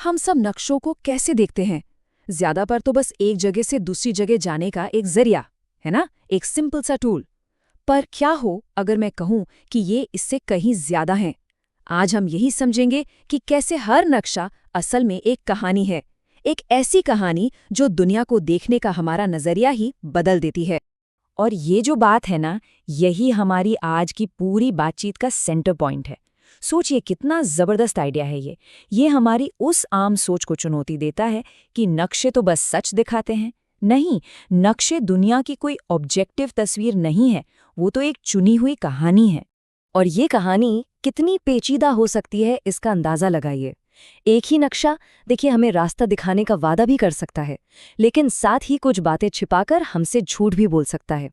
हम सब नक्शों को कैसे देखते हैं? ज्यादा पर तो बस एक जगह से दूसरी जगह जाने का एक जरिया, है ना? एक सिंपल सा टूल। पर क्या हो अगर मैं कहूं कि ये इससे कहीं ज्यादा है? आज हम यही समझेंगे कि कैसे हर नक्शा असल में एक कहानी है। एक ऐसी कहानी जो दुनिया को देखने का हमारा नजरिया ही बदल देती है। और ये जो बात है ना, यही हमारी आज की पूरी बातचीत का सेंटर पॉइंट है। सोचिए कितना जबरदस्त आइडिया है ये। ये हमारी उस आम सोच को चुनौती देता है कि नक्शे तो बस सच दिखाते हैं। नहीं, नक्शे दुनिया की कोई ऑब्जेक्टिव तस्वीर नहीं है, वो तो एक चुनी हुई कहानी है। और ये कहानी कितनी पेचीदा हो सकती है, इसका अंदाजा लगाइए। एक ही नक्शा देखिए हमें रास्ता दिखाने का वादा भी कर सकता है, लेकिन साथ ही कुछ बातें छिपाकर हमसे झूठ भी बोल सकता है।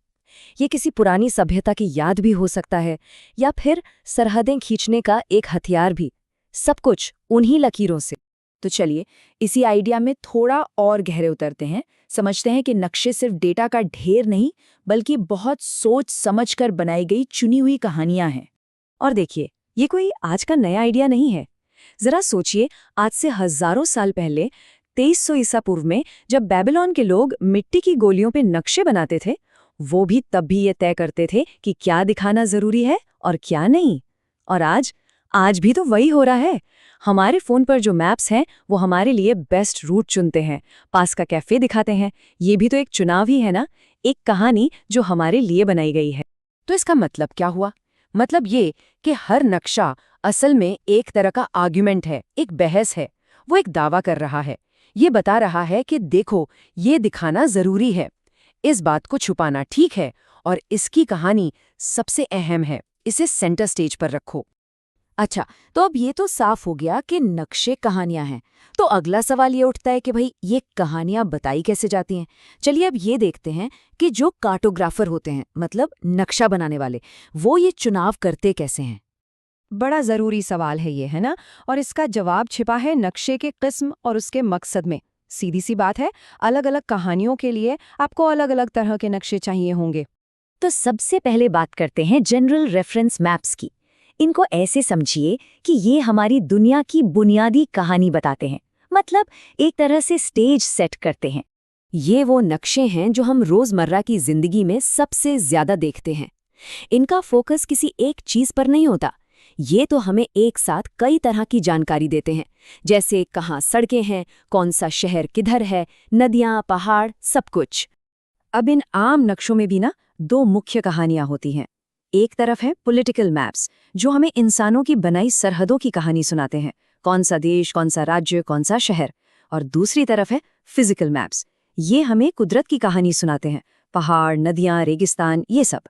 ये किसी पुरानी सभ्यता की याद भी हो सकता है, या फिर सरहदें खींचने का एक हथियार भी। सब कुछ उन्हीं लकीरों से। तो चलिए इसी आइडिया में थोड़ा और गहरे उतरते हैं, समझते हैं कि नक्शे सिर्फ डेटा का ढेर नहीं, बल्कि बहुत सोच समझकर बनाई गई चुनी हुई कहानियां हैं। और देखिए, ये कोई आज का नया आइडिया नहीं है। जरा सोचिए, आज से हजारों साल पहले 2300 ईसा पूर्व में जब बेबीलोन के लोग मिट्टी की गोलियों पे नक्शे बनाते थे, वो भी तब भी ये तय करते थे कि क्या दिखाना जरूरी है और क्या नहीं। और आज भी तो वही हो रहा है। हमारे फोन पर जो मैप्स हैं वो हमारे लिए बेस्ट रूट चुनते हैं, पास का कैफे दिखाते हैं। ये भी तो एक चुनाव ही है ना, एक कहानी जो हमारे लिए बनाई गई है। तो इसका मतलब क्या हुआ? मतलब ये कि हर नक्शा असल में एक तरह का आर्ग्यूमेंट है, एक बहस है। वो एक दावा कर रहा है, ये बता रहा है कि देखो, ये दिखाना जरूरी है, इस बात को छुपाना ठीक है, और इसकी कहानी सबसे अहम है, इसे सेंटर स्टेज पर रखो। अच्छा, तो अब ये तो साफ हो गया कि नक्शे कहानियां हैं। तो अगला सवाल ये उठता है कि भाई ये कहानियां बताई कैसे जाती हैं? चलिए अब ये देखते हैं कि जो कार्टोग्राफर होते हैं, मतलब नक्शा बनाने वाले, वो ये चुनाव करते कैसे हैं। बड़ा जरूरी सवाल है ये, है ना? और इसका जवाब छिपा है नक्शे के किस्म और उसके मकसद में। सीधी सी बात है, अलग अलग कहानियों के लिए आपको अलग अलग तरह के नक्शे चाहिए होंगे। तो सबसे पहले बात करते हैं जनरल रेफरेंस मैप्स की। इनको ऐसे समझिए कि ये हमारी दुनिया की बुनियादी कहानी बताते हैं, मतलब एक तरह से स्टेज सेट करते हैं। ये वो नक्शे हैं जो हम रोजमर्रा की जिंदगी में सबसे ज्यादा देखते हैं। इनका फोकस किसी एक चीज पर नहीं होता, ये तो हमें एक साथ कई तरह की जानकारी देते हैं, जैसे कहाँ सड़कें हैं, कौन सा शहर किधर है, नदियाँ, पहाड़, सब कुछ। अब इन आम नक्शों में भी ना दो मुख्य कहानियां होती हैं। एक तरफ है पॉलिटिकल मैप्स, जो हमें इंसानों की बनाई सरहदों की कहानी सुनाते हैं, कौन सा देश, कौन सा राज्य, कौन सा शहर। और दूसरी तरफ है फिजिकल मैप्स, ये हमें कुदरत की कहानी सुनाते हैं, पहाड़, नदियाँ, रेगिस्तान, ये सब।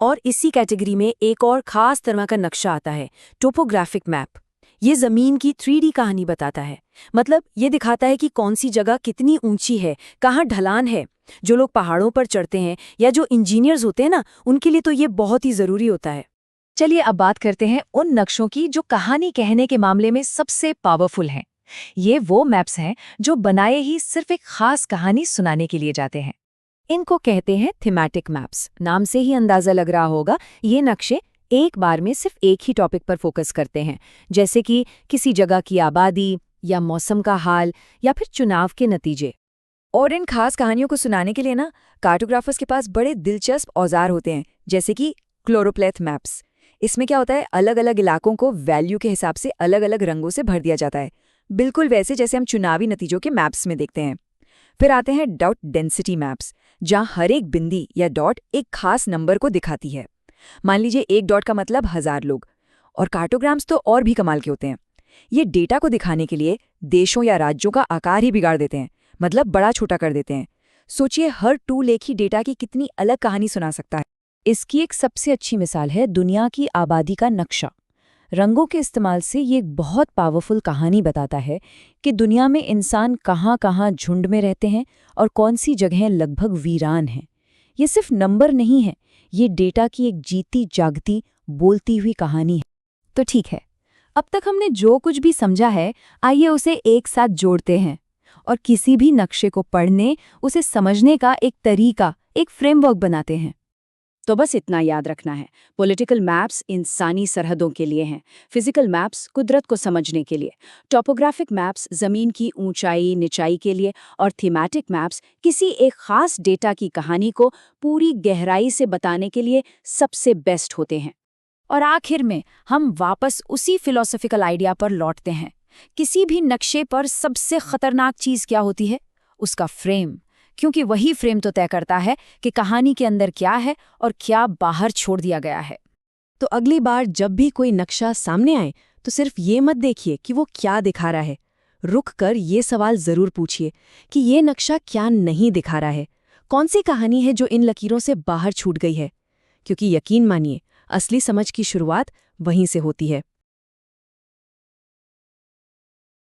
और इसी कैटेगरी में एक और खास तरह का नक्शा आता है, टोपोग्राफिक मैप। ये जमीन की 3D कहानी बताता है, मतलब ये दिखाता है कि कौन सी जगह कितनी ऊंची है, कहाँ ढलान है। जो लोग पहाड़ों पर चढ़ते हैं या जो इंजीनियर्स होते हैं ना, उनके लिए तो ये बहुत ही जरूरी होता है। चलिए अब बात करते हैं उन नक्शों की जो कहानी कहने के मामले में सबसे पावरफुल हैं। ये वो मैप्स हैं जो बनाए ही सिर्फ एक खास कहानी सुनाने के लिए जाते हैं। इनको कहते हैं थीमैटिक मैप्स। नाम से ही अंदाजा लग रहा होगा, ये नक्शे एक बार में सिर्फ एक ही टॉपिक पर फोकस करते हैं, जैसे कि किसी जगह की आबादी या मौसम का हाल या फिर चुनाव के नतीजे। और इन खास कहानियों को सुनाने के लिए ना कार्टोग्राफर्स के पास बड़े दिलचस्प औजार होते हैं, जैसे कि क्लोरोप्लेथ मैप्स। इसमें क्या होता है, अलग अलग इलाकों को वैल्यू के हिसाब से अलग अलग रंगों से भर दिया जाता है, बिल्कुल वैसे जैसे हम चुनावी नतीजों के मैप्स में देखते हैं। फिर आते हैं डॉट डेंसिटी मैप्स, जहां हर एक बिंदी या डॉट एक खास नंबर को दिखाती है। मान लीजिए एक डॉट का मतलब 1000 लोग। और कार्टोग्राम्स तो और भी कमाल के होते हैं। ये डेटा को दिखाने के लिए देशों या राज्यों का आकार ही बिगाड़ देते हैं, मतलब बड़ा छोटा कर देते हैं। सोचिए हर टूल एक ही डेटा की कितनी अलग कहानी सुना सकता है। इसकी एक सबसे अच्छी मिसाल है दुनिया की आबादी का नक्शा। रंगों के इस्तेमाल से ये एक बहुत पावरफुल कहानी बताता है कि दुनिया में इंसान कहाँ कहाँ झुंड में रहते हैं और कौन सी जगहें लगभग वीरान हैं। ये सिर्फ नंबर नहीं है, ये डेटा की एक जीती जागती बोलती हुई कहानी है। तो ठीक है, अब तक हमने जो कुछ भी समझा है, आइए उसे एक साथ जोड़ते हैं और किसी भी नक्शे को पढ़ने, उसे समझने का एक तरीका, एक फ्रेमवर्क बनाते हैं। तो बस इतना याद रखना है, पॉलिटिकल मैप्स इंसानी सरहदों के लिए हैं, फिजिकल मैप्स कुदरत को समझने के लिए, टोपोग्राफिक मैप्स ज़मीन की ऊंचाई निचाई के लिए, और थीमैटिक मैप्स किसी एक खास डेटा की कहानी को पूरी गहराई से बताने के लिए सबसे बेस्ट होते हैं। और आखिर में हम वापस उसी फिलोसॉफिकल आइडिया पर लौटते हैं। किसी भी नक्शे पर सबसे खतरनाक चीज क्या होती है? उसका फ्रेम, क्योंकि वही फ्रेम तो तय करता है कि कहानी के अंदर क्या है और क्या बाहर छोड़ दिया गया है। तो अगली बार जब भी कोई नक्शा सामने आए तो सिर्फ ये मत देखिए कि वो क्या दिखा रहा है, रुक कर ये सवाल जरूर पूछिए कि ये नक्शा क्या नहीं दिखा रहा है, कौन सी कहानी है जो इन लकीरों से बाहर छूट गई है। क्योंकि यकीन मानिए, असली समझ की शुरुआत वहीं से होती है।